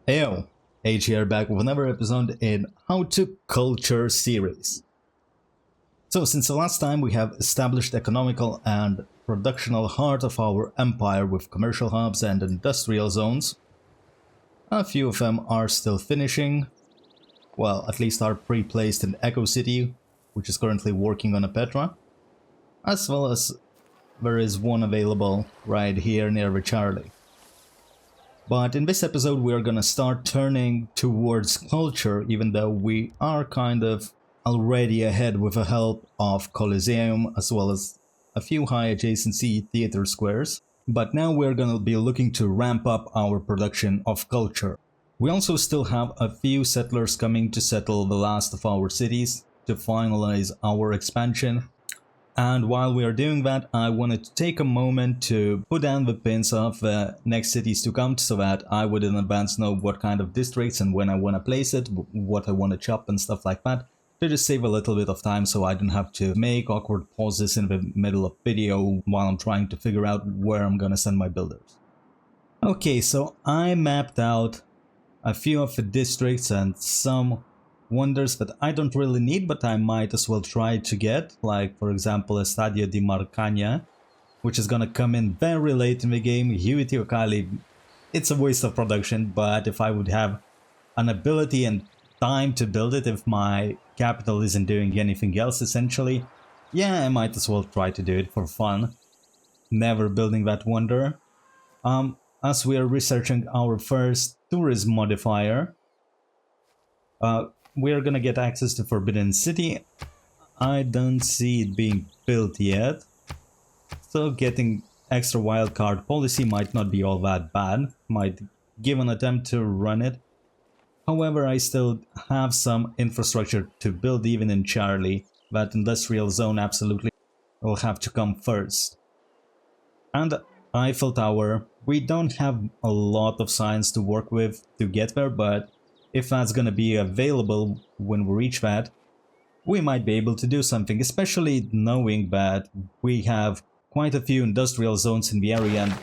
Heyo, H here, back with another episode in How to Culture series. So since the last time we have established economical and productional heart of our empire with commercial hubs and industrial zones. A few of them are still finishing, well, at least are pre-placed in Echo City, which is currently working on a Petra, as well as there is one available right here near the Charlie. But in this episode we are gonna start turning towards culture, even though we are kind of already ahead with the help of Coliseum as well as a few high adjacency theater squares. But now we're gonna be looking to ramp up our production of culture. We also still have a few settlers coming to settle the last of our cities to finalize our expansion. And while we are doing that, I wanted to take a moment to put down the pins of the next cities to come so that I would in advance know what kind of districts and when I want to place it, what I want to chop and stuff like that, to just save a little bit of time so I don't have to make awkward pauses in the middle of video while I'm trying to figure out where I'm gonna send my builders. Okay, so I mapped out a few of the districts and some wonders that I don't really need, but I might as well try to get, like for example Estadio di Marcagna, which is gonna come in very late in the game. Huity Okali, it's a waste of production, but if I would have an ability and time to build it, if my capital isn't doing anything else essentially, yeah, I might as well try to do it for fun. Never building that wonder. As we are researching our first tourism modifier, we're gonna get access to Forbidden City. I don't see it being built yet, so getting extra wildcard policy might not be all that bad. Might give an attempt to run it. However, I still have some infrastructure to build even in Charlie. That industrial zone absolutely will have to come first. And Eiffel Tower, we don't have a lot of science to work with to get there, but if that's gonna be available when we reach that, we might be able to do something, especially knowing that we have quite a few industrial zones in the area and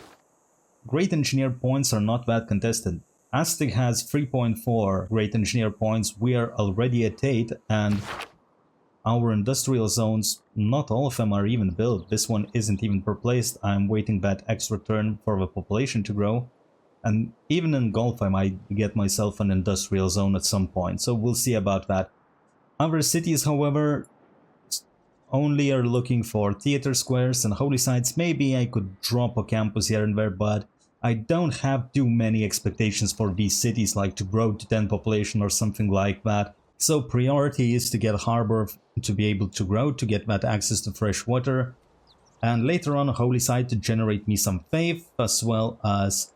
great engineer points are not that contested. Aztec has 3.4 great engineer points, we are already at 8, and our industrial zones, not all of them are even built. This one isn't even replaced. I'm waiting that extra turn for the population to grow. And even in Gulf I might get myself an industrial zone at some point, so we'll see about that. Other cities, however, only are looking for theater squares and holy sites. Maybe I could drop a campus here and there, but I don't have too many expectations for these cities, like to grow to 10 population or something like that. So priority is to get Harbor to be able to grow, to get that access to fresh water, and later on a holy site to generate me some faith, as well as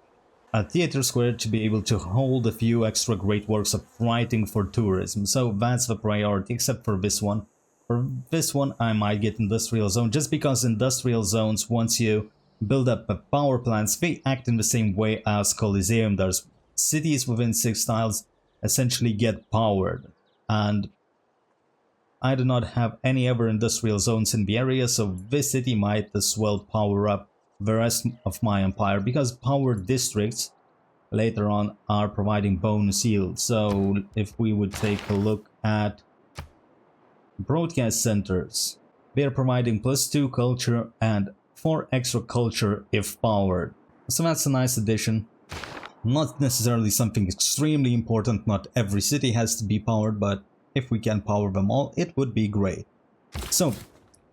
a theater square to be able to hold a few extra great works of writing for tourism. So that's the priority, except for this one. For this one I might get industrial zone, just because industrial zones, once you build up the power plants, they act in the same way as Coliseum does. Cities within 6 tiles essentially get powered, and I do not have any other industrial zones in the area, so this city might as well power up the rest of my empire, because power districts later on are providing bonus yield. So if we would take a look at broadcast centers, they are providing +2 culture and 4 extra culture if powered. So that's a nice addition. Not necessarily something extremely important, not every city has to be powered, but if we can power them all, it would be great. So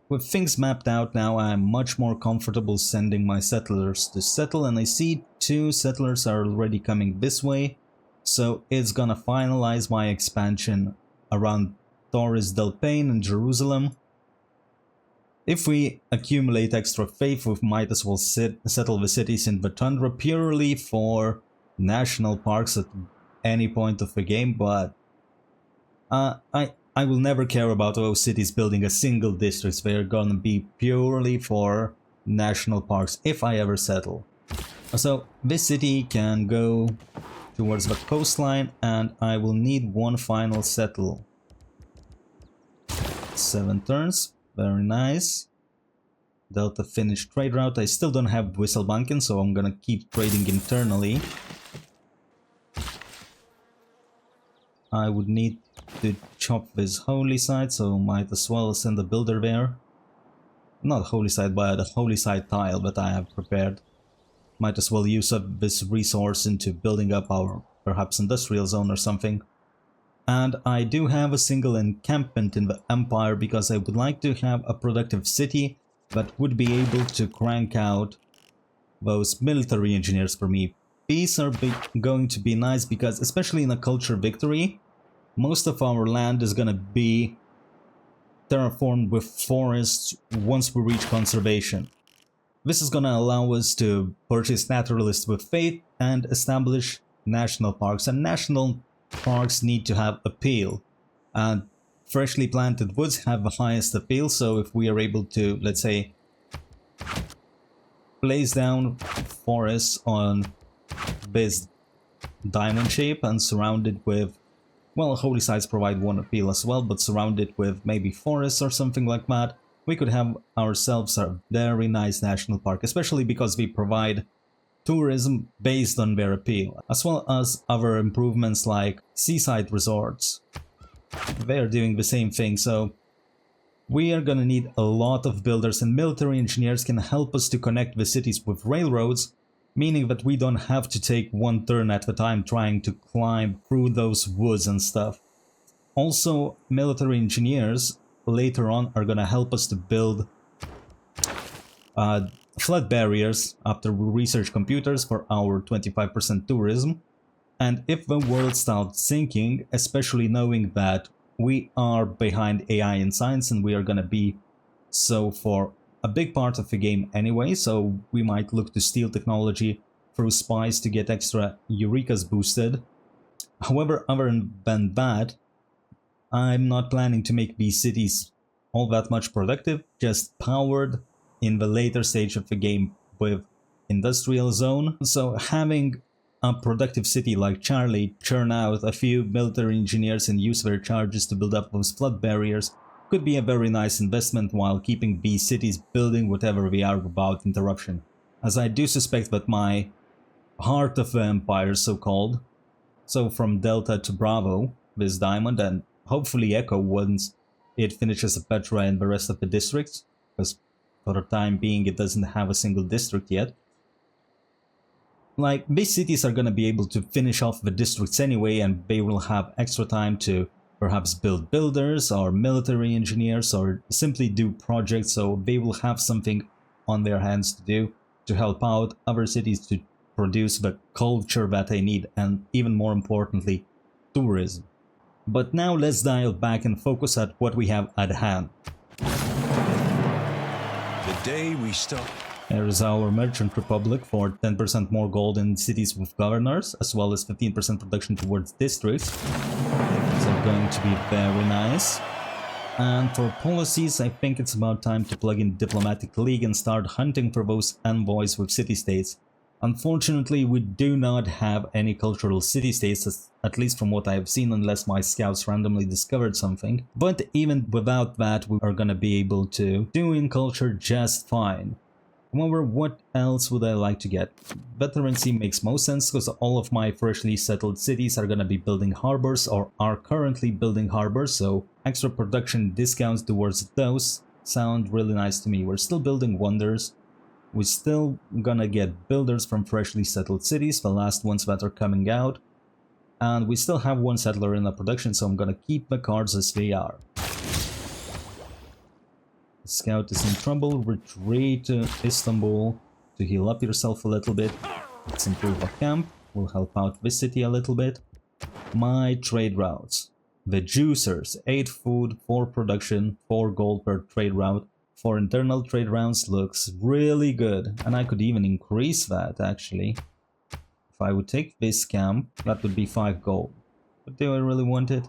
with things mapped out now, I'm much more comfortable sending my settlers to settle, and I see 2 settlers are already coming this way, so it's gonna finalize my expansion around Torres del Paine and Jerusalem. If we accumulate extra faith, we might as well settle the cities in the tundra purely for national parks at any point of the game, but I will never care about those cities building a single district. They're gonna be purely for national parks if I ever settle. So this city can go towards the coastline, and I will need one final settle. 7 turns, very nice. Delta finished trade route. I still don't have Wisselbanken, so I'm gonna keep trading internally. I would need to chop this holy site, so might as well send a builder there. Not holy site, but a holy site tile that I have prepared. Might as well use up this resource into building up our perhaps industrial zone or something. And I do have a single encampment in the Empire because I would like to have a productive city that would be able to crank out those military engineers for me. These are going to be nice because, especially in a culture victory, most of our land is gonna be terraformed with forests once we reach conservation. This is gonna allow us to purchase naturalists with faith and establish national parks. And national parks need to have appeal. And freshly planted woods have the highest appeal, so if we are able to, let's say, place down forests on this diamond shape and surround it with, well, holy sites provide one appeal as well, but surround it with maybe forests or something like that, we could have ourselves a very nice national park, especially because we provide tourism based on their appeal, as well as other improvements like seaside resorts. They're doing the same thing, so we are gonna need a lot of builders, and military engineers can help us to connect the cities with railroads, meaning that we don't have to take one turn at a time trying to climb through those woods and stuff. Also, military engineers later on are gonna help us to build flood barriers after we research computers for our 25% tourism. And if the world starts sinking, especially knowing that we are behind AI and science and we are gonna be so for a big part of the game anyway, so we might look to steal technology through spies to get extra Eurekas boosted. However, other than that, I'm not planning to make these cities all that much productive, just powered in the later stage of the game with industrial zone. So having a productive city like Charlie churn out a few military engineers and use their charges to build up those flood barriers could be a very nice investment while keeping these cities building whatever they are without interruption. As I do suspect that my heart of the empire, so-called, so from Delta to Bravo, this diamond, and hopefully Echo once it finishes Petra and the rest of the districts, because for the time being it doesn't have a single district yet. Like, these cities are gonna be able to finish off the districts anyway, and they will have extra time to perhaps build builders or military engineers or simply do projects, so they will have something on their hands to do to help out other cities to produce the culture that they need, and even more importantly, tourism. But now let's dial back and focus at what we have at hand. The day we start. There is our Merchant Republic for 10% more gold in cities with governors, as well as 15% production towards districts. So going to be very nice. And for policies, I think it's about time to plug in Diplomatic League and start hunting for those envoys with city-states. Unfortunately, we do not have any cultural city-states, at least from what I have seen, unless my scouts randomly discovered something. But even without that, we are gonna be able to do in culture just fine. However, what else would I like to get? Veterancy makes most sense because all of my freshly settled cities are gonna be building harbors or are currently building harbors, so extra production discounts towards those sound really nice to me. We're still building wonders. We're still gonna get builders from freshly settled cities, the last ones that are coming out. And we still have one settler in the production, so I'm gonna keep the cards as they are. Scout is in trouble. Retreat to Istanbul to heal up yourself a little bit. Let's improve our camp. We'll help out this city a little bit. My trade routes. The juicers. 8 food, 4 production, 4 gold per trade route. For internal trade rounds looks really good. And I could even increase that actually. If I would take this camp, that would be 5 gold. But do I really want it?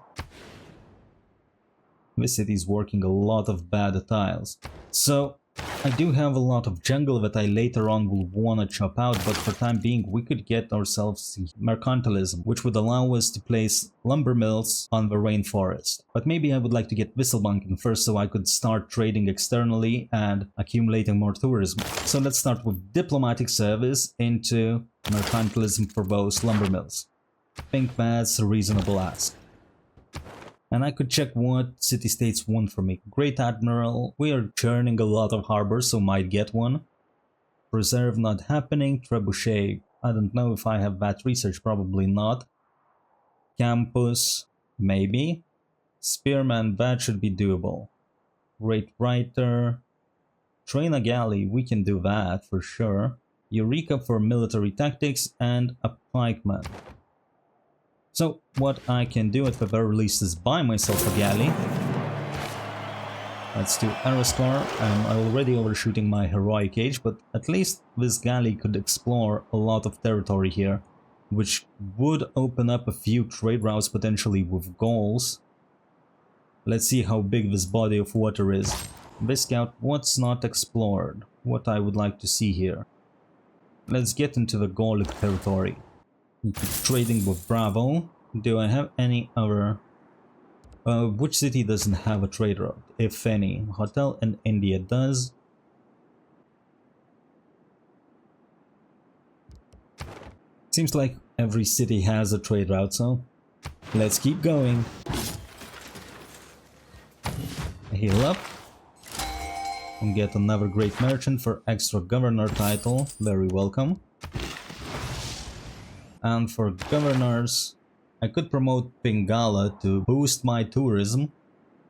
This city is working a lot of bad tiles. So I do have a lot of jungle that I later on will want to chop out, but for time being we could get ourselves mercantilism, which would allow us to place lumber mills on the rainforest. But maybe I would like to get whistlebanking first so I could start trading externally and accumulating more tourism. So let's start with diplomatic service into mercantilism for those lumber mills. I think that's a reasonable ask. And I could check what city-states want from me. Great Admiral, we are churning a lot of harbors, so might get one. Preserve not happening. Trebuchet, I don't know if I have that research, probably not. Campus, maybe. Spearman, that should be doable. Great Writer. Train a galley, we can do that for sure. Eureka for military tactics and a pikeman. So what I can do at the very least is buy myself a galley. Let's do Aerostar. I'm already overshooting my heroic age, but at least this galley could explore a lot of territory here, which would open up a few trade routes potentially with Gauls. Let's see how big this body of water is. Viscout, what's not explored? What I would like to see here. Let's get into the Gallic territory. Trading with Bravo. Do I have any other... which city doesn't have a trade route, if any? Hotel in India does. Seems like every city has a trade route, so let's keep going. Heal up. And get another great merchant for extra governor title. Very welcome. And for governors, I could promote Pingala to boost my tourism,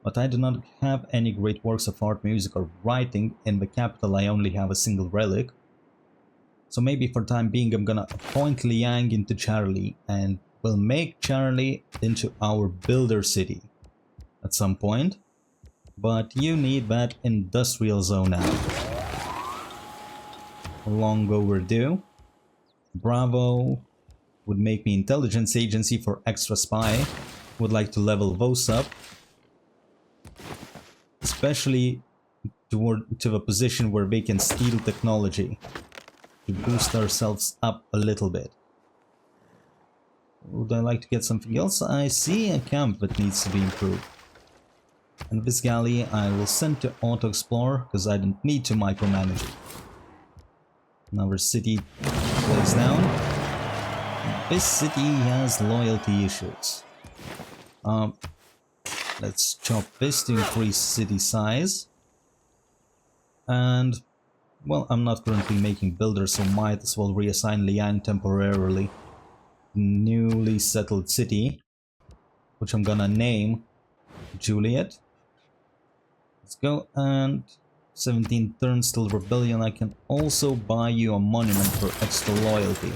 but I do not have any great works of art, music, or writing. In the capital, I only have a single relic. So maybe for time being, I'm gonna appoint Liang into Charlie, and we'll make Charlie into our builder city at some point. But you need that industrial zone out. Long overdue. Bravo would make me intelligence agency for extra spy. Would like to level those up. Especially to the position where they can steal technology. To boost ourselves up a little bit. Would I like to get something else? I see a camp that needs to be improved. And this galley I will send to auto-explore, because I don't need to micromanage it. Another city plays down. This city has loyalty issues. Let's chop this to increase city size. And, well, I'm not currently making builders, so might as well reassign Liang temporarily. Newly settled city, which I'm gonna name Juliet. Let's go, and 17 turns till rebellion. I can also buy you a monument for extra loyalty.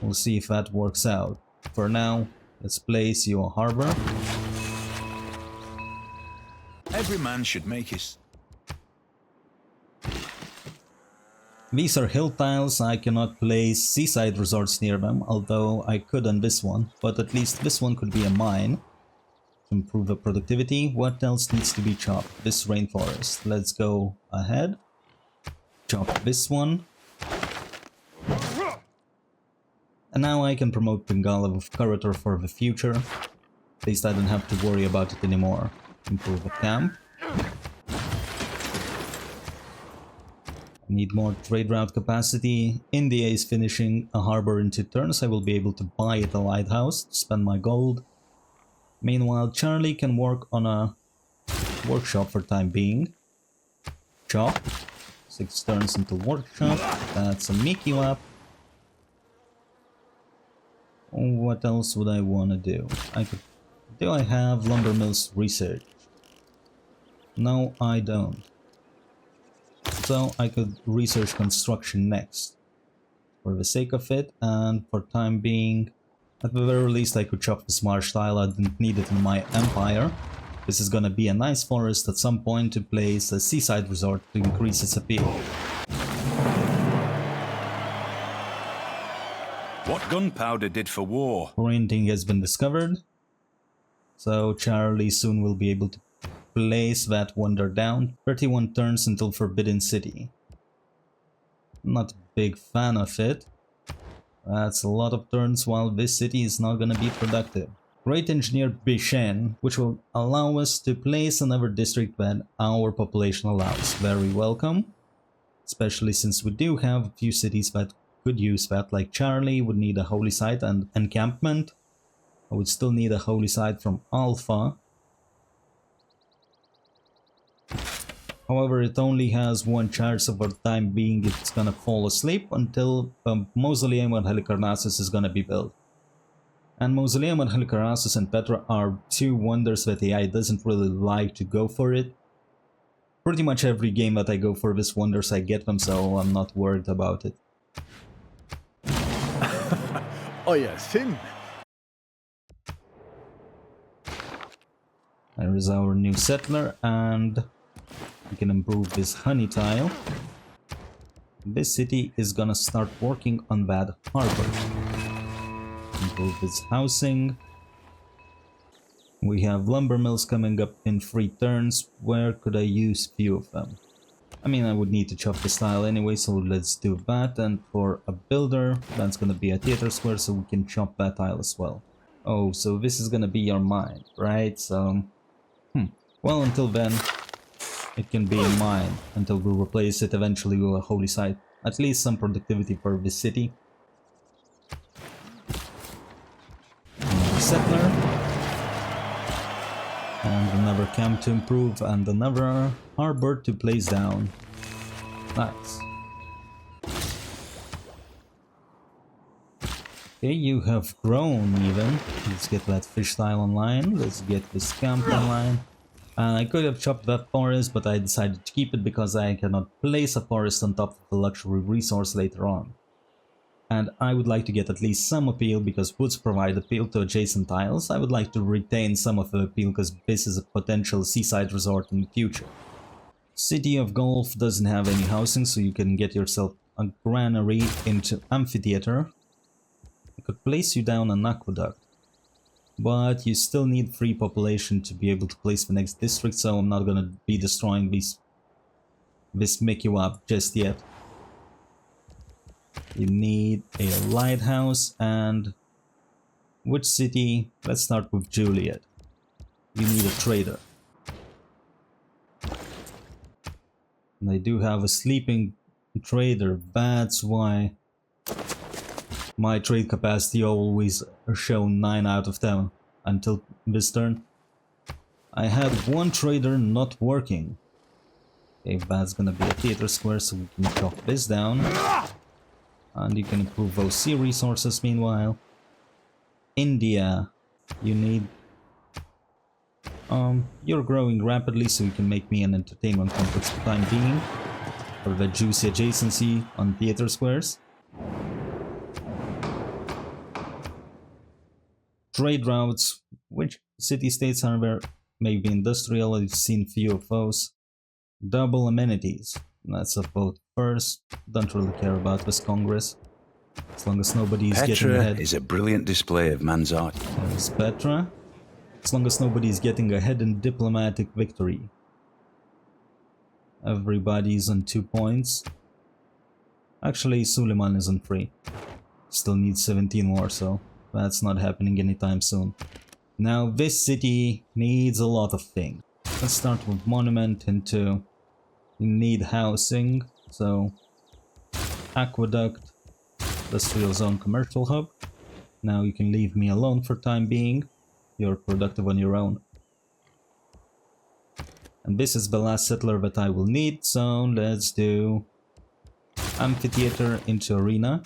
We'll see if that works out. For now, let's place you a harbor. Every man should make his... These are hill tiles. I cannot place seaside resorts near them, although I could on this one. But at least this one could be a mine. Improve the productivity. What else needs to be chopped? This rainforest. Let's go ahead. Chop this one. And now I can promote Bengala with Curator for the future. At least I don't have to worry about it anymore. Improve the camp. Need more trade route capacity. India is finishing a harbor in 2 turns. I will be able to buy it a lighthouse to spend my gold. Meanwhile, Charlie can work on a workshop for time being. Chop. 6 turns into workshop. That's a Mickey Lap. What else would I want to do? Do I have lumber mills research? No, I don't. So I could research construction next. For the sake of it, and for time being, at the very least I could chop this marsh tile. I didn't need it in my empire. This is gonna be a nice forest at some point to place a seaside resort to increase its appeal. What gunpowder did for war? Printing has been discovered. So Charlie soon will be able to place that wonder down. 31 turns until Forbidden City. Not a big fan of it. That's a lot of turns while this city is not gonna be productive. Great Engineer Bishen, which will allow us to place another district that our population allows. Very welcome. Especially since we do have a few cities that could use that, like Charlie would need a holy site and encampment. I would still need a holy site from Alpha. However, it only has one charge, so for the time being it's gonna fall asleep until Mausoleum on Halicarnassus is gonna be built. And Mausoleum on Halicarnassus and Petra are two wonders that AI doesn't really like to go for it. Pretty much every game that I go for these wonders I get them, so I'm not worried about it. Oh yeah, thin. There is our new settler, and we can improve this honey tile. This city is gonna start working on that harbor. Improve this housing. We have lumber mills coming up in 3 turns. Where could I use few of them? I mean, I would need to chop this tile anyway, so let's do that. And for a builder, that's gonna be a theater square, so we can chop that tile as well. Oh, so this is gonna be your mine, right? So, well, until then, it can be a mine until we replace it eventually with a holy site. At least some productivity for this city. Another settler. And another camp to improve, and another harbor to place down. Nice. Okay, you have grown even. Let's get that fish tile online. Let's get this camp online. I could have chopped that forest, but I decided to keep it because I cannot place a forest on top of the luxury resource later on. And I would like to get at least some appeal because woods provide appeal to adjacent tiles. I would like to retain some of the appeal because this is a potential seaside resort in the future. City of Golf doesn't have any housing, so you can get yourself a granary into amphitheater. I could place you down an aqueduct, but you still need 3 population to be able to place the next district, so I'm not gonna be destroying this make you up just yet. You need a lighthouse, and which city? Let's start with Juliet. You need a trader. And I do have a sleeping trader, that's why my trade capacity always shown 9 out of 10 until this turn. I had one trader not working. Okay, that's gonna be a theater square, so we can chop this down. And you can improve those sea resources meanwhile. India, you need... you're growing rapidly, so you can make me an entertainment complex for the time being. For the juicy adjacency on theater squares. Trade routes. Which city-states are there? Maybe industrial, I've seen few of those. Double amenities. That's a vote first. Don't really care about this Congress. As long as nobody is getting ahead. Petra is a brilliant display of man's art. There's Petra. As long as nobody is getting ahead in diplomatic victory. Everybody's on 2 points. Actually, Suleiman is on 3. Still needs 17 more, so that's not happening anytime soon. Now, this city needs a lot of things. Let's start with monument into... You need housing, so... Aqueduct, industrial zone, commercial hub. Now you can leave me alone for time being. You're productive on your own. And this is the last settler that I will need, so let's do amphitheater into arena.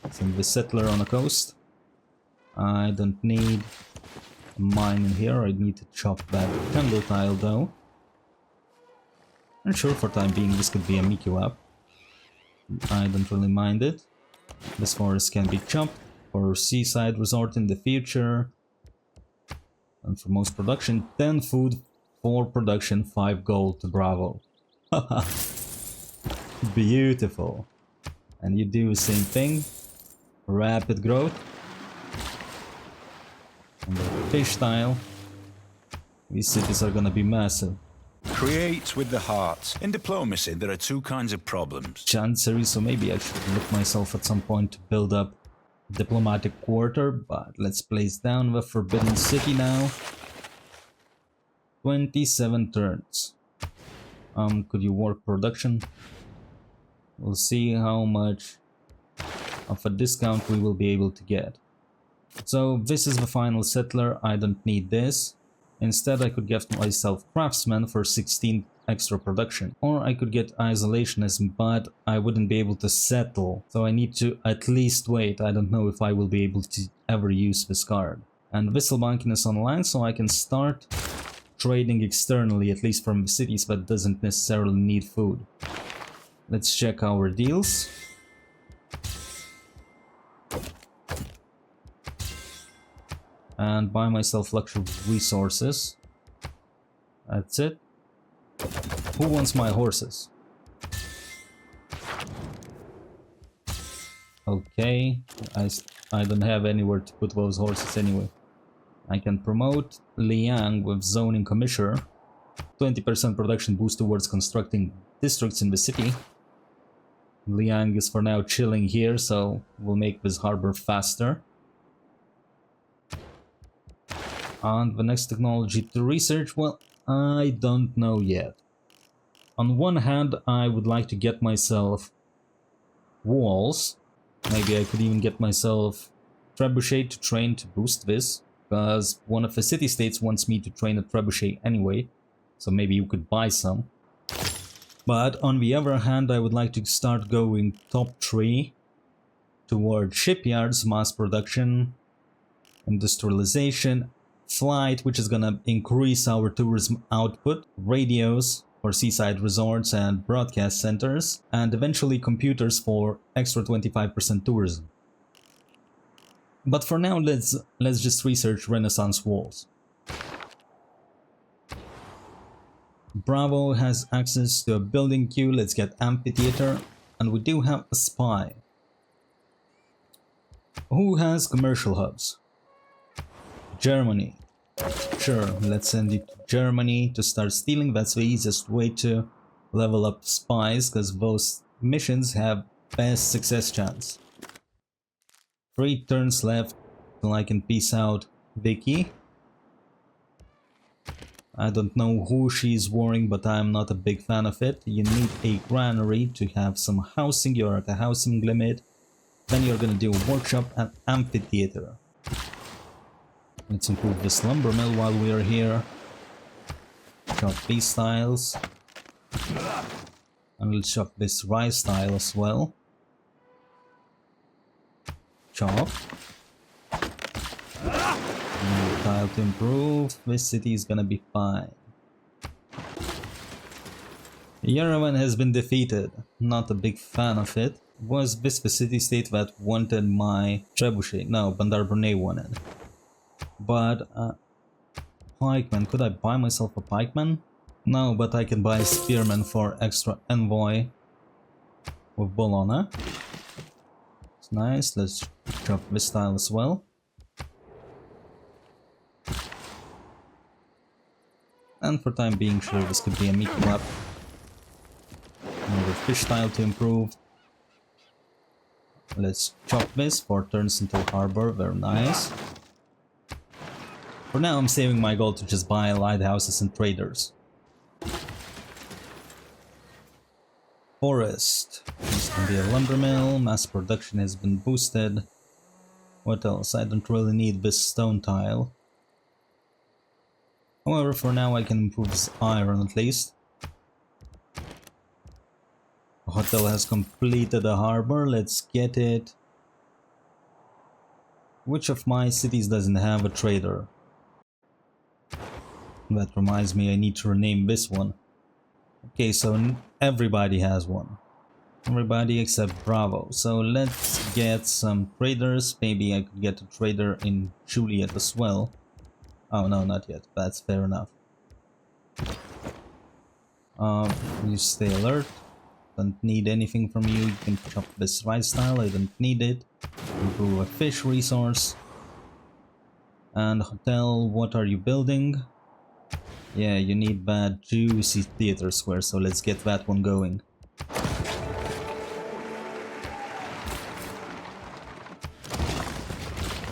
Send the settler on the coast. I don't need a mine in here, I need to chop that candle tile though. And sure, for time being this could be a Mickey Wap. I don't really mind it. This forest can be chopped for seaside resort in the future. And for most production, 10 food, 4 production, 5 gold. Bravo. Beautiful. And you do the same thing. Rapid growth. And the fish tile. These cities are gonna be massive. Create with the heart. In diplomacy, there are 2 kinds of problems. Chancery, so maybe I should look myself at some point to build up diplomatic quarter, but let's place down the Forbidden City now. 27 turns. Could you work production? We'll see how much of a discount we will be able to get. So this is the final settler. I don't need this. Instead, I could get myself craftsman for 16 extra production. Or I could get isolationism, but I wouldn't be able to settle. So I need to at least wait. I don't know if I will be able to ever use this card. And Wisselbanken is online, so I can start trading externally, at least from the cities, but doesn't necessarily need food. Let's check our deals. And buy myself luxury resources. That's it. Who wants my horses? Okay, I don't have anywhere to put those horses anyway. I can promote Liang with zoning commissioner. 20% production boost towards constructing districts in the city. Liang is for now chilling here, so we'll make this harbor faster. And the next technology to research, well, I don't know yet. On one hand, I would like to get myself walls. Maybe I could even get myself trebuchet to train to boost this, because one of the city-states wants me to train a trebuchet anyway, so maybe you could buy some. But on the other hand, I would like to start going top 3 toward shipyards, mass production, industrialization, flight, which is gonna increase our tourism output, radios for seaside resorts and broadcast centers, and eventually computers for extra 25% tourism. But for now, let's just research Renaissance walls. Bravo has access to a building queue. Let's get amphitheater, and we do have a spy. Who has commercial hubs? Germany. Sure, let's send it to Germany to start stealing. That's the easiest way to level up spies, because those missions have best success chance. 3 turns left till I can peace out Vicky. I don't know who she's warring, but I'm not a big fan of it. You need a granary to have some housing. You're at a housing limit. Then you're gonna do a workshop and amphitheater. Let's improve this lumber mill while we are here. Chop these tiles. And we'll chop this rice tile as well. Chop. New tile to improve. This city is gonna be fine. Yerevan has been defeated. Not a big fan of it. Was this the city-state that wanted my trebuchet? No, Bandar Brunei wanted. But, pikeman. Could I buy myself a pikeman? No, but I can buy a spearman for extra envoy with Bologna. It's nice. Let's chop this tile as well. And for time being, sure, this could be a meat wrap. Another fish tile to improve. Let's chop this for turns into harbor. Very nice. For now, I'm saving my gold to just buy lighthouses and traders. Forest. This can be a lumber mill. Mass production has been boosted. What else? I don't really need this stone tile. However, for now I can improve this iron at least. The hotel has completed a harbor. Let's get it. Which of my cities doesn't have a trader? That reminds me, I need to rename this one. Okay, so everybody has one. Everybody except Bravo. So let's get some traders. Maybe I could get a trader in Juliet as well. Oh no, not yet. That's fair enough. You stay alert. Don't need anything from you. You can chop this rice tile. I don't need it. Improve a fish resource. And hotel, what are you building? Yeah, you need that juicy theater square, so let's get that one going.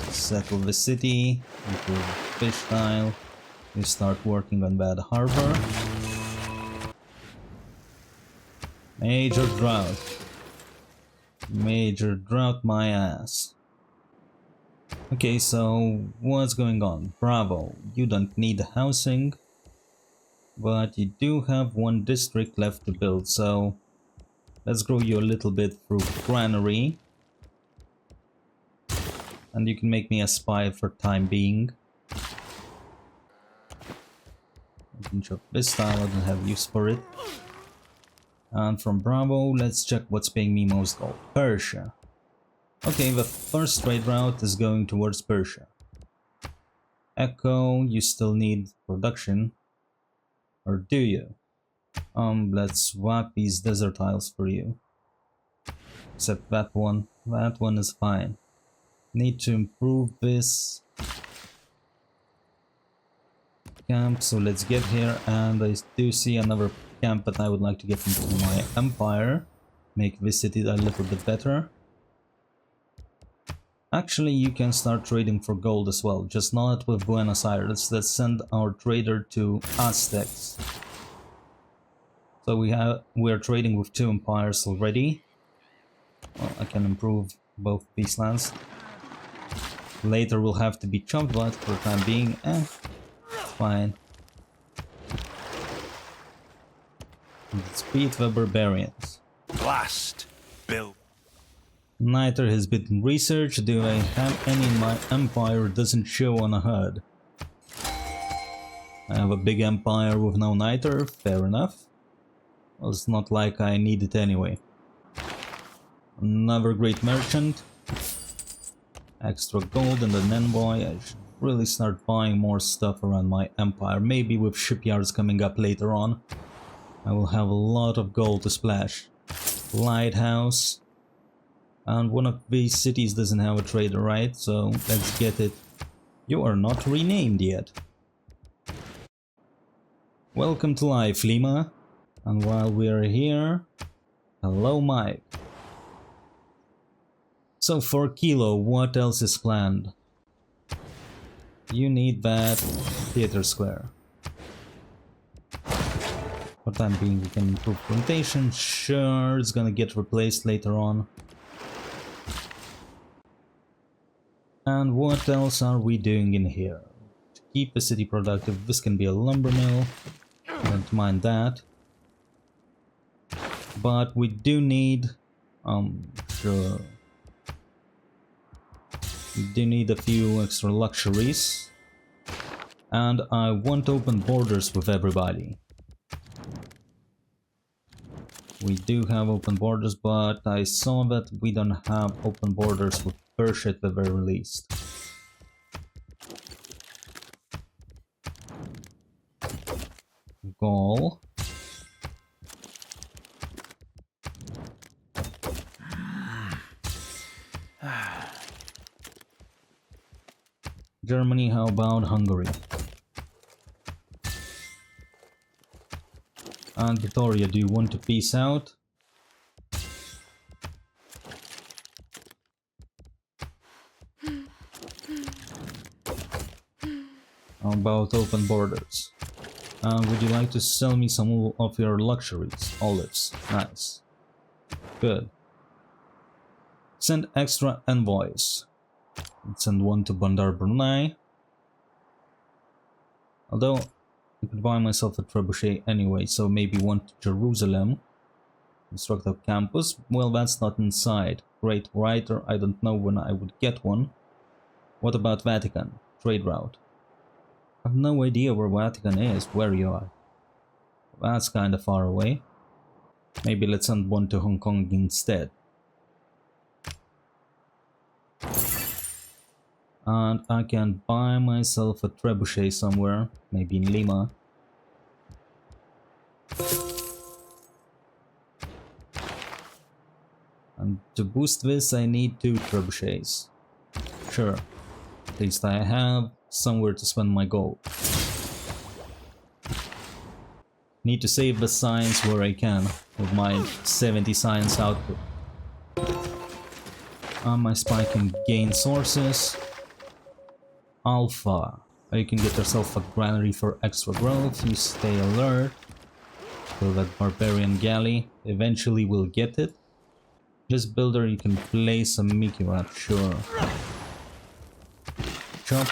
Settle the city, improve the fish tile. We start working on that harbor. Major drought. Major drought my ass. Okay, so what's going on? Bravo, you don't need housing, but you do have one district left to build, so let's grow you a little bit through granary. And you can make me a spy for time being. I can chop this style, I don't have use for it. And from Bravo, let's check what's paying me most gold. Persia. Okay, the first trade route is going towards Persia. Echo, you still need production. Or do you? Let's swap these desert tiles for you. Except that one. That one is fine. Need to improve this camp, so let's get here. And I do see another camp that I would like to get into my empire. Make this city a little bit better. Actually, you can start trading for gold as well, just not with Buenos Aires. Let's send our trader to Aztecs. So we're trading with 2 empires already. Well, I can improve both these lands. Later will have to be chopped, but for the time being, fine. Let's beat the barbarians. Blast. Build. Neither has been researched. Do I have any in my empire? Doesn't show on a HUD. I have a big empire with no niter, fair enough. Well, it's not like I need it anyway. Another great merchant. Extra gold and an envoy. I should really start buying more stuff around my empire. Maybe with shipyards coming up later on, I will have a lot of gold to splash. Lighthouse. And one of these cities doesn't have a trader, right? So let's get it. You are not renamed yet. Welcome to life, Lima. And while we are here, hello, Mike. So for Kilo, what else is planned? You need that theater square. For the time being, we can improve plantation. Sure, it's gonna get replaced later on. And what else are we doing in here? To keep the city productive, this can be a lumber mill. I don't mind that. But we do need, sure. We do need a few extra luxuries. And I want open borders with everybody. We do have open borders, but I saw that we don't have open borders with Persia at the very least. Gaul. Germany, how about Hungary? And Victoria, do you want to peace out? How about open borders? Would you like to sell me some of your luxuries? Olives. Nice. Good. Send extra envoys. Let's send one to Bandar Brunei. Although, I could buy myself a trebuchet anyway, so maybe one to Jerusalem. Construct a campus. Well, that's not inside. Great writer, I don't know when I would get one. What about Vatican? Trade route. I have no idea where Vatican is, where you are. That's kinda far away. Maybe let's send one to Hong Kong instead. And I can buy myself a trebuchet somewhere, maybe in Lima. And to boost this I need 2 trebuchets. Sure, at least I have somewhere to spend my gold. Need to save the science where I can with my 70 science output. My spy can gain sources. Alpha. You can get yourself a granary for extra growth. You stay alert. So that barbarian galley eventually will get it. This builder, you can place a Mickey Wrap, sure. Chop.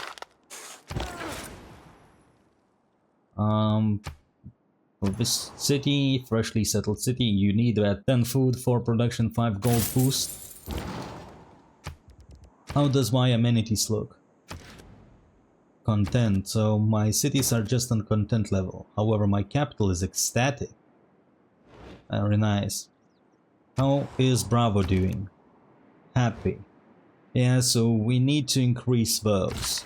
For this city, freshly settled city, you need 10 food, 4 production, 5 gold boost. How does my amenities look? Content, so my cities are just on content level. However, my capital is ecstatic. Very nice. How is Bravo doing? Happy. Yeah, so we need to increase those.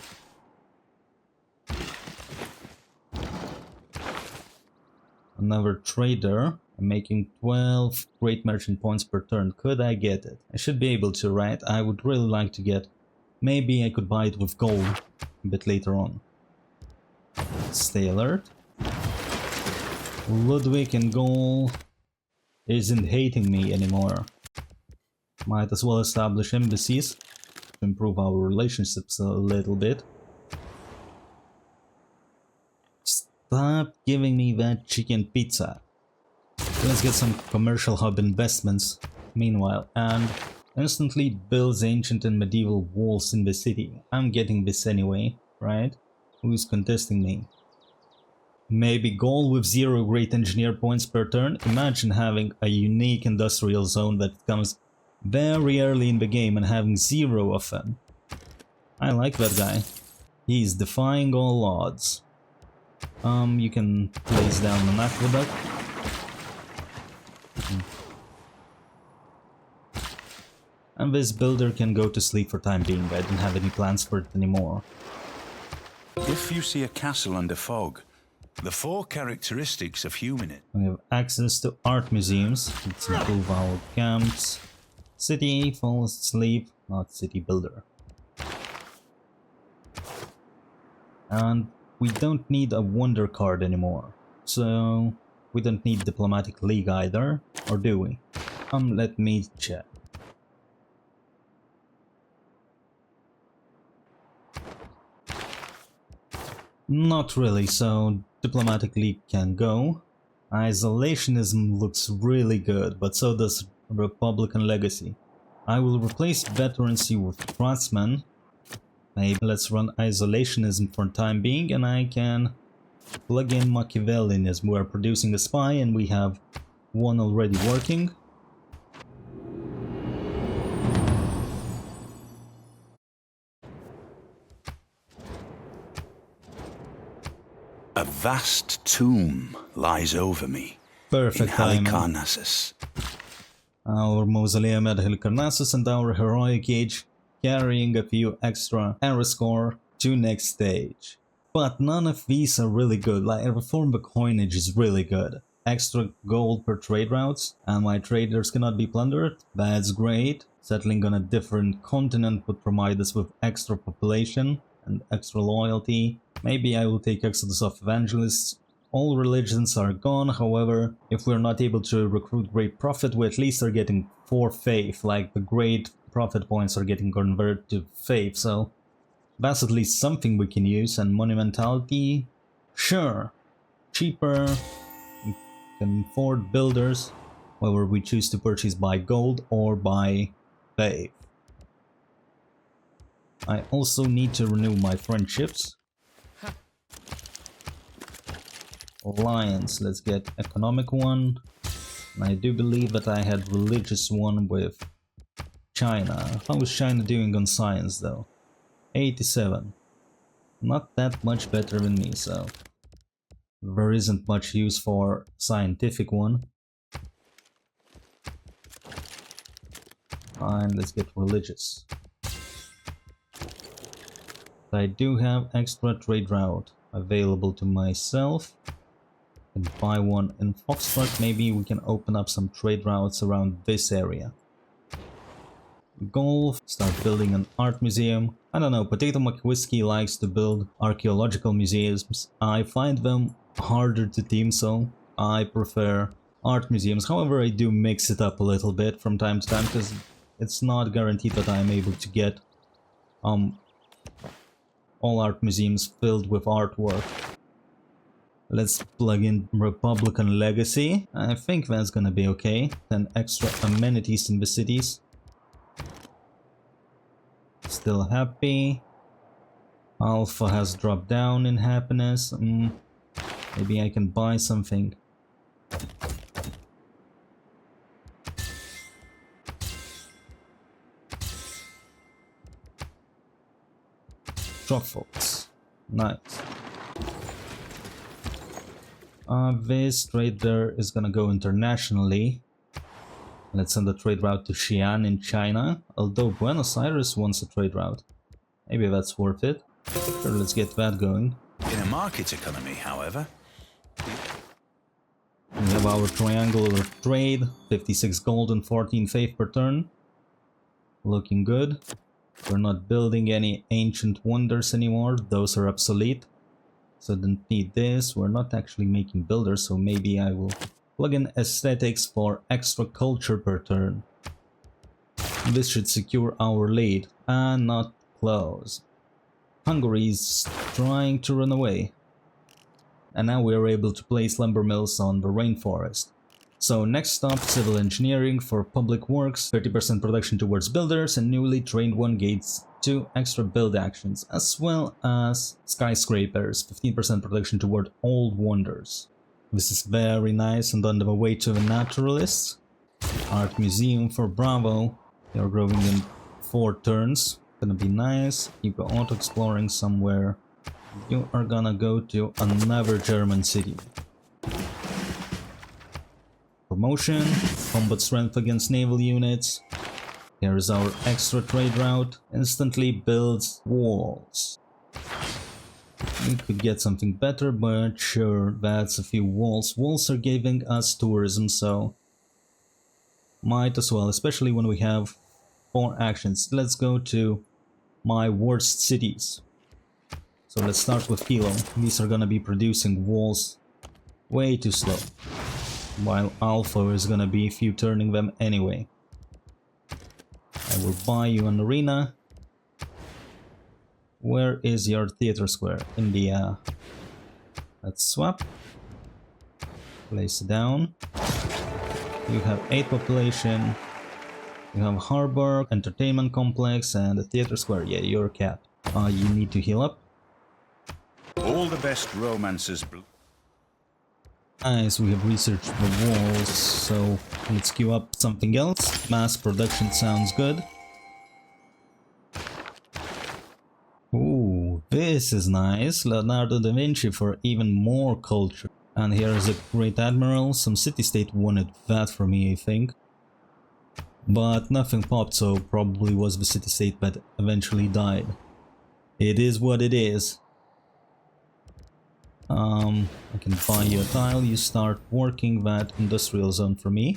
Another trader. I'm making 12 great merchant points per turn. Could I get it? I should be able to, right? I would really like to get... Maybe I could buy it with gold a bit later on. Stay alert. Ludwig and Gaul isn't hating me anymore. Might as well establish embassies to improve our relationships a little bit. Stop giving me that chicken pizza. Let's get some commercial hub investments meanwhile, and instantly builds ancient and medieval walls in the city. I'm getting this anyway, right? Who's contesting me? Maybe Gaul with 0 great engineer points per turn. Imagine having a unique industrial zone that comes very early in the game and having 0 of them. I like that guy. He's defying all odds. You can place down an aqueduct. And this builder can go to sleep for time being. I don't have any plans for it anymore. If you see a castle under fog, the 4 characteristics of human it. We have access to art museums. Let's improve our camps. City, fall asleep, not city builder. And we don't need a wonder card anymore. So we don't need diplomatic league either, or do we? Let me check. Not really, so diplomatic league can go. Isolationism looks really good, but so does Republican legacy. I will replace veterancy with craftsman. Maybe let's run isolationism for time being, and I can plug in Machiavellianism. We're producing a spy and we have one already working. A vast tomb lies over me. Perfect in timing. Halicarnassus. Our mausoleum at Halicarnassus and our heroic age carrying a few extra era score to next stage. But none of these are really good. Like reform the coinage is really good. Extra gold per trade routes, and my traders cannot be plundered. That's great. Settling on a different continent would provide us with extra population and extra loyalty. Maybe I will take Exodus of Evangelists. All religions are gone, however, if we're not able to recruit Great Prophet, we at least are getting 4 faith, like the Great Prophet points are getting converted to faith, so that's at least something we can use. And monumentality, sure, cheaper, we can afford builders, whether we choose to purchase by gold or by faith. I also need to renew my friendships. Alliance, let's get economic one. And I do believe that I had religious one with China. How is China doing on science though? 87. Not that much better than me, so there isn't much use for scientific one. Fine, let's get religious. I do have extra trade route available to myself. I can buy one in Foxtrot. Maybe we can open up some trade routes around this area. Goal, start building an art museum. I don't know, Potato McWhiskey likes to build archaeological museums. I find them harder to team, so I prefer art museums. However, I do mix it up a little bit from time to time because it's not guaranteed that I'm able to get all art museums filled with artwork. Let's plug in Republican Legacy. I think that's gonna be okay. 10 extra amenities in the cities. Still happy. Alpha has dropped down in happiness. Maybe I can buy something. Truffles. Nice. This trader is gonna go internationally. Let's send a trade route to Xi'an in China. Although Buenos Aires wants a trade route. Maybe that's worth it. Sure, let's get that going. In a market economy, however, We have our triangular trade. 56 gold and 14 faith per turn. Looking good. We're not building any ancient wonders anymore. Those are obsolete. So don't need this. We're not actually making builders, so maybe I will plug in aesthetics for extra culture per turn. This should secure our lead and not close. Hungary's trying to run away. And now we are able to place lumber mills on the rainforest. So next stop, civil engineering for public works, 30% production towards builders, and newly trained one gates 2 extra build actions, as well as skyscrapers, 15% production toward old wonders. This is very nice, and on the way to the naturalists. Art museum for Bravo. They are growing in 4 turns. Gonna be nice. You go auto exploring somewhere. You are gonna go to another German city. Promotion, combat strength against naval units. Here is our extra trade route. Instantly builds walls. We could get something better, but sure, that's a few walls. Walls are giving us tourism, so might as well, especially when we have 4 actions. Let's go to my worst cities. So let's start with Kilo. These are gonna be producing walls way too slow. While Alpha is gonna be if you turning them anyway. I will buy you an arena. Where is your theater square? India. Let's swap. Place it down. You have 8 population. You have harbor, entertainment complex, and a theater square. Yeah, you're capped. You need to heal up. all the best romances. Nice, we have researched the walls, so let's queue up something else. Mass production sounds good. Ooh, this is nice. Leonardo da Vinci for even more culture. And here is a great admiral. Some city-state wanted that for me, I think. But nothing popped, so probably was the city-state that eventually died. It is what it is. I can buy you a tile, you start working that industrial zone for me.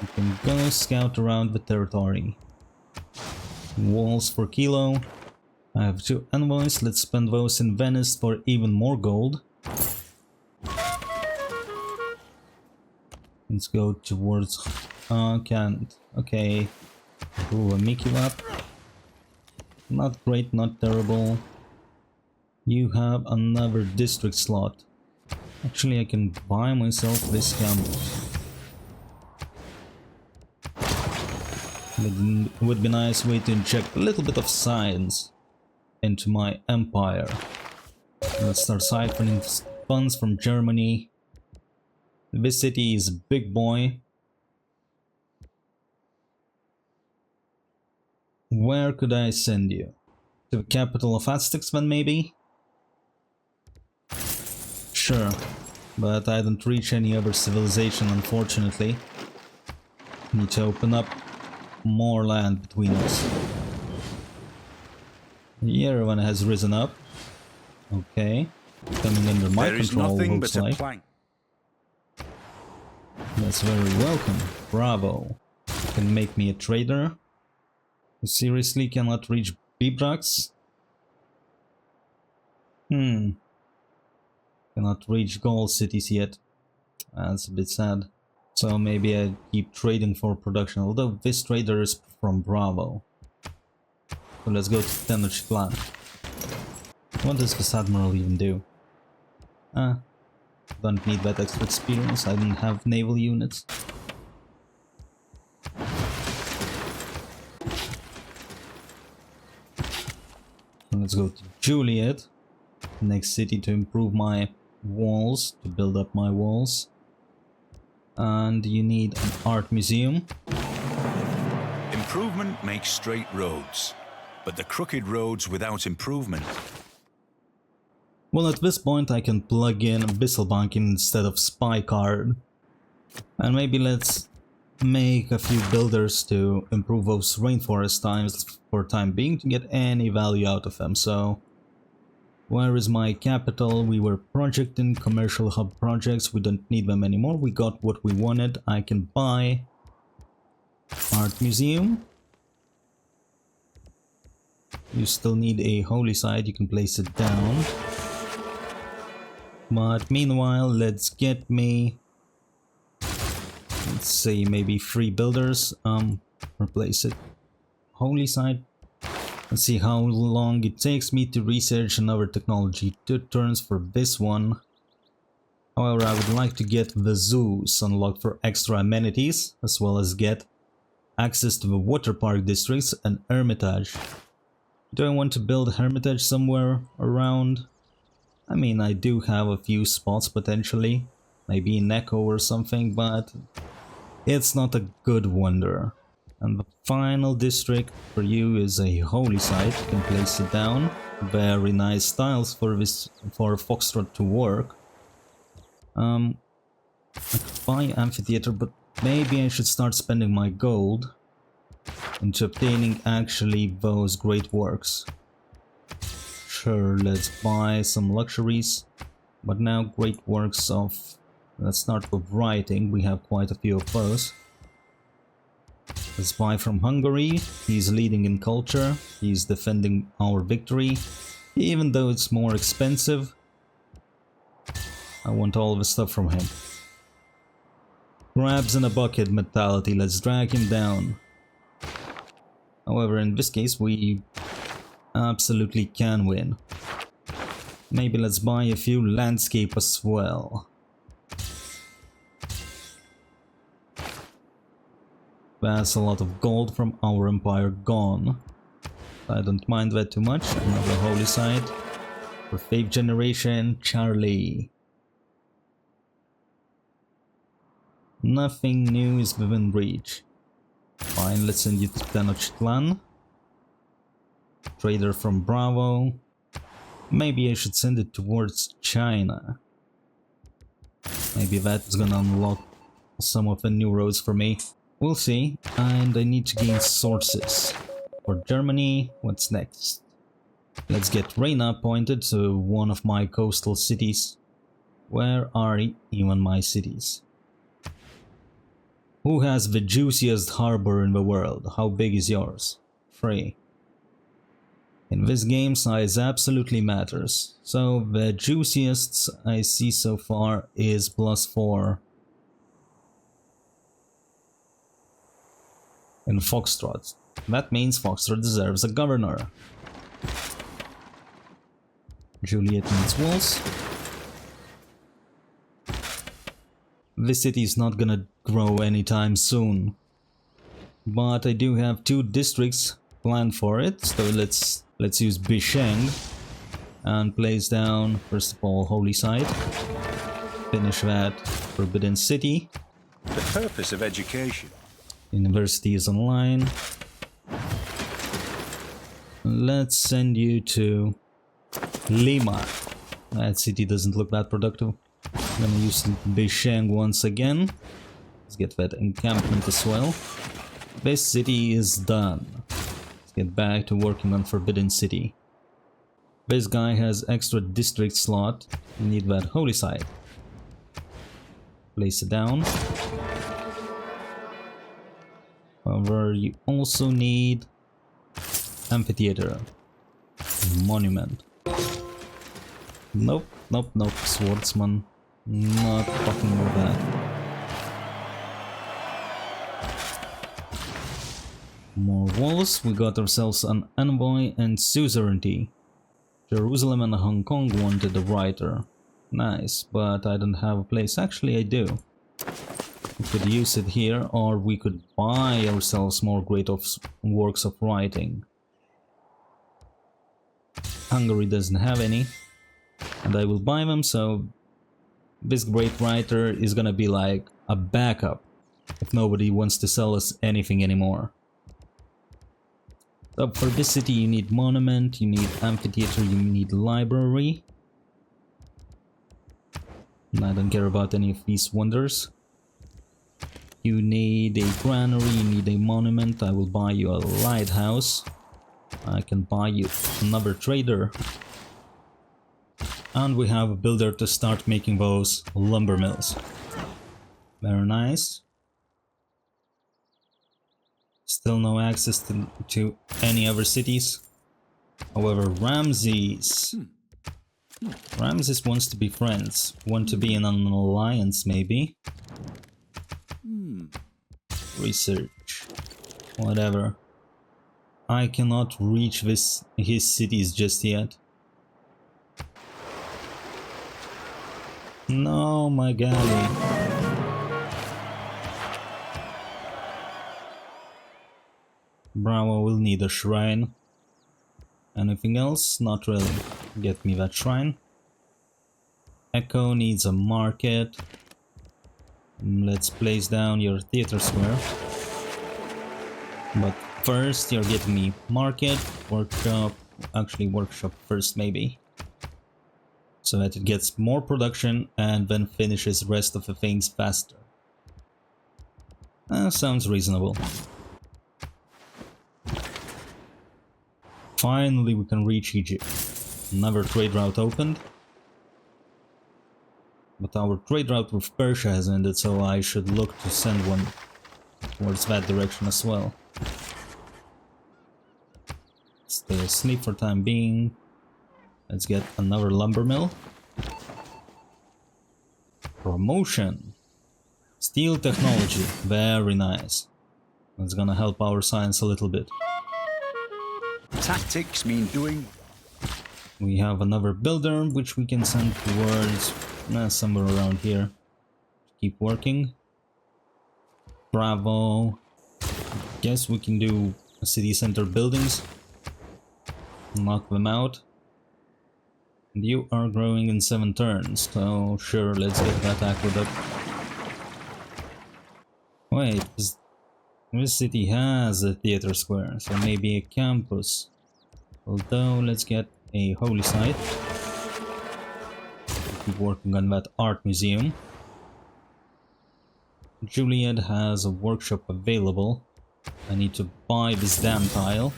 You can go scout around the territory. Walls for Kilo. I have 2 envoys, let's spend those in Venice for even more gold. Let's go towards... can't. Okay. Ooh, a make you up. Not great, not terrible. You have another district slot. Actually, I can buy myself this campus. It would be a nice way to inject a little bit of science into my empire. Let's start siphoning funds from Germany. This city is a big boy. Where could I send you? To the capital of Aztecs then, maybe? Sure, but I don't reach any other civilization, unfortunately. Need to open up more land between us. Yerevan has risen up. Okay. Coming under my There is control, nothing looks but a like. plank. That's very welcome. Bravo. Can make me a trader. You seriously cannot reach Bibrax? Cannot reach gold cities yet. That's a bit sad. So maybe I keep trading for production, although this trader is from Bravo. So let's go to Tenochtitlan. What does this admiral even do? Don't need that extra experience, I don't have naval units. Let's go to Juliet, next city, to improve my walls, to build up my walls. And you need an art museum. Improvement makes straight roads, but the crooked roads without improvement. Well, at this point I can plug in Abyssal Banking instead of Spy Card. And maybe let's make a few builders to improve those rainforest times for time being to get any value out of them. So, where is my capital? We were projecting commercial hub projects, we don't need them anymore, we got what we wanted. I can buy art museum. You still need a holy site, you can place it down. But meanwhile, let's get me, let's say maybe 3 builders, replace it. Holy site. Let's see how long it takes me to research another technology. 2 turns for this one. However, I would like to get the zoos unlocked for extra amenities, as well as get access to the water park districts and Hermitage. Do I want to build Hermitage somewhere around? I mean, I do have a few spots potentially, maybe in Echo or something, but it's not a good wonder. And the final district for you is a holy site. You can place it down. Very nice tiles for this, for Foxtrot to work. I could buy amphitheater, but maybe I should start spending my gold into obtaining actually those great works. Sure, let's buy some luxuries, but now great works of, let's start with writing. We have quite a few of those. Let's buy from Hungary. He's leading in culture. He's defending our victory. Even though it's more expensive, I want all of the stuff from him. Crabs in a bucket mentality. Let's drag him down. However, in this case, we absolutely can win. Maybe let's buy a few landscape as well. That's a lot of gold from our empire gone. I don't mind that too much. Another holy site for 5th generation Charlie. Nothing new is within reach. Fine, let's send you to Tenochtitlan. Trader from Bravo. Maybe I should send it towards China. Maybe that's gonna unlock some of the new roads for me. We'll see. And I need to gain sources. For Germany, what's next? Let's get Reina appointed to one of my coastal cities. Where are even my cities? Who has the juiciest harbor in the world? How big is yours? 3. In this game, size absolutely matters. So the juiciest I see so far is +4. In Foxtrot. That means Foxtrot deserves a governor. Juliet needs walls. This city is not gonna grow anytime soon. But I do have 2 districts planned for it, so let's use Bisheng and place down, first of all, Holy Site. Finish that Forbidden City. The purpose of education. University is online. Let's send you to Lima. That city doesn't look that productive. I'm gonna use Beisheng once again. Let's get that encampment as well. This city is done. Let's get back to working on Forbidden City. This guy has extra district slot. We need that holy site. Place it down. However, you also need amphitheater, monument. Nope, nope, nope, swordsman. Not talking about that. More walls. We got ourselves an Envoy and suzerainty. Jerusalem and Hong Kong wanted a writer. Nice, but I don't have a place. Actually, I do. We could use it here, or we could buy ourselves more great works of writing. Hungary doesn't have any, and I will buy them, so this great writer is gonna be like a backup if nobody wants to sell us anything anymore. So for this city you need monument, you need amphitheater, you need library. And I don't care about any of these wonders. You need a granary, you need a monument. I will buy you a lighthouse. I can buy you another trader. And we have a builder to start making those lumber mills. Very nice. Still no access to any other cities. However, Ramses wants to be friends. Want to be in an alliance, maybe? Research. Whatever. I cannot reach his cities just yet. No, my galley. Bravo will need a shrine. Anything else? Not really. Get me that shrine. Echo needs a market. Let's place down your theater square. But first you're getting me market, workshop, actually workshop first maybe. So that it gets more production and then finishes the rest of the things faster. Sounds reasonable. Finally we can reach Egypt. Another trade route opened. But our trade route with Persia has ended, so I should look to send one towards that direction as well. Stay asleep for time being. Let's get another lumber mill. Promotion. Steel technology. Very nice. That's gonna help our science a little bit. Tactics mean doing. We have another builder which we can send towards somewhere around here. Keep working. Bravo. Guess we can do city center buildings. Knock them out. And you are growing in 7 turns, so sure, let's get that aqueduct. Wait, this city has a theater square, so maybe a campus. Although, let's get a holy site. Keep working on that art museum. Juliet has a workshop available. I need to buy this damn tile.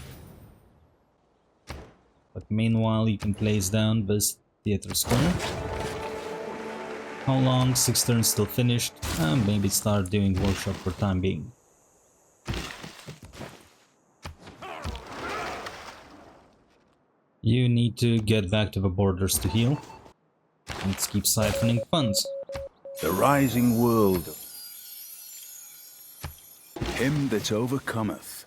But meanwhile, you can place down this theater square. How long? 6 turns still finished. And maybe start doing workshop for time being. You need to get back to the borders to heal. Let's keep siphoning funds. The rising world. Him that overcometh.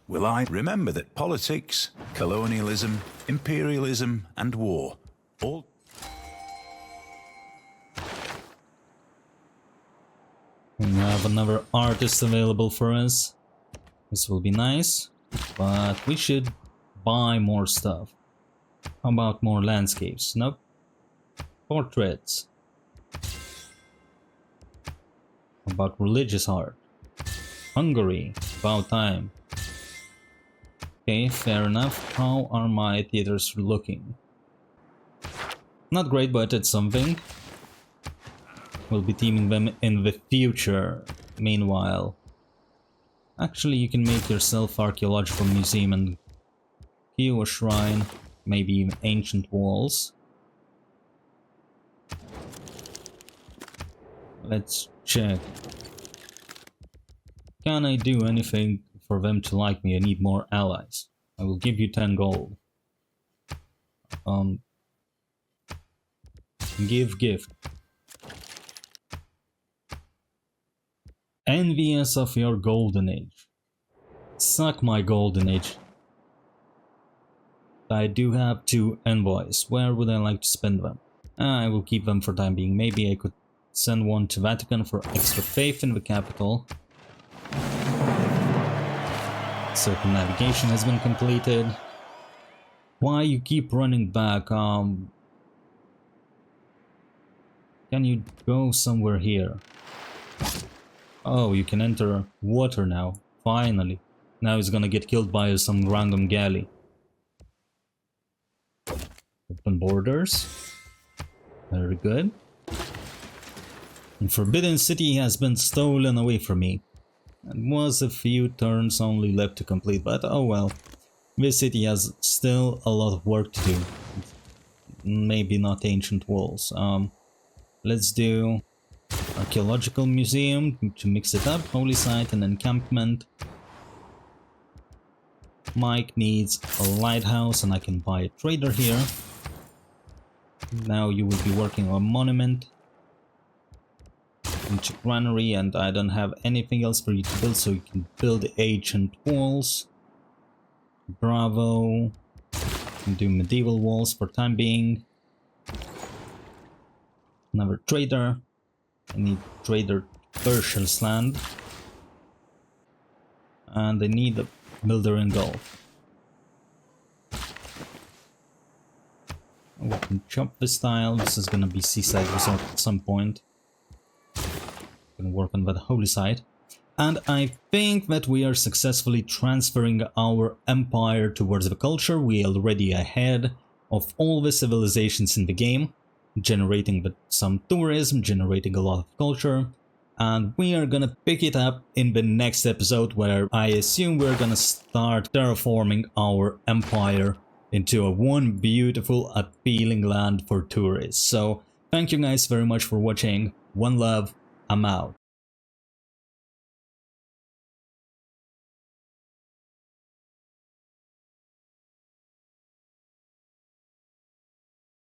Will I remember that politics, colonialism, imperialism, and war all. We have another artist available for us. This will be nice, but we should buy more stuff. How about more landscapes? Nope. Portraits. How about religious art? Hungary. About time. Okay, fair enough. How are my theaters looking? Not great, but it's something. We'll be teaming them in the future. Meanwhile, actually you can make yourself archaeological museum and heal a shrine, maybe even ancient walls. Let's check. Can I do anything for them to like me? I need more allies. I will give you 10 gold. Give gift. Envious of your golden age. Suck my golden age. I do have 2 envoys. Where would I like to spend them? I will keep them for time being. Maybe I could send one to Vatican for extra faith in the capital. Circumnavigation has been completed. Why you keep running back? Can you go somewhere here? Oh, you can enter water now. Finally. Now he's gonna get killed by some random galley. Open borders. Very good. And Forbidden City has been stolen away from me. It was a few turns only left to complete, but oh well. This city has still a lot of work to do. Maybe not ancient walls. Let's do archaeological museum to mix it up. Holy site and encampment. Mike needs a lighthouse and I can buy a trader here. Now you will be working on monument. Into granary, and I don't have anything else for you to build, so you can build ancient walls. Bravo. Can do medieval walls for time being. Another trader. I need trader Persia's land. And I need a builder in Gulf. We can chop this tile. This is gonna be seaside resort at some point. Gonna work on that holy site. And I think that we are successfully transferring our empire towards the culture. We are already ahead of all the civilizations in the game, generating some tourism, generating a lot of culture. And we are gonna pick it up in the next episode, where I assume we're gonna start terraforming our empire into one beautiful, appealing land for tourists. So thank you guys very much for watching. One love. I'm out.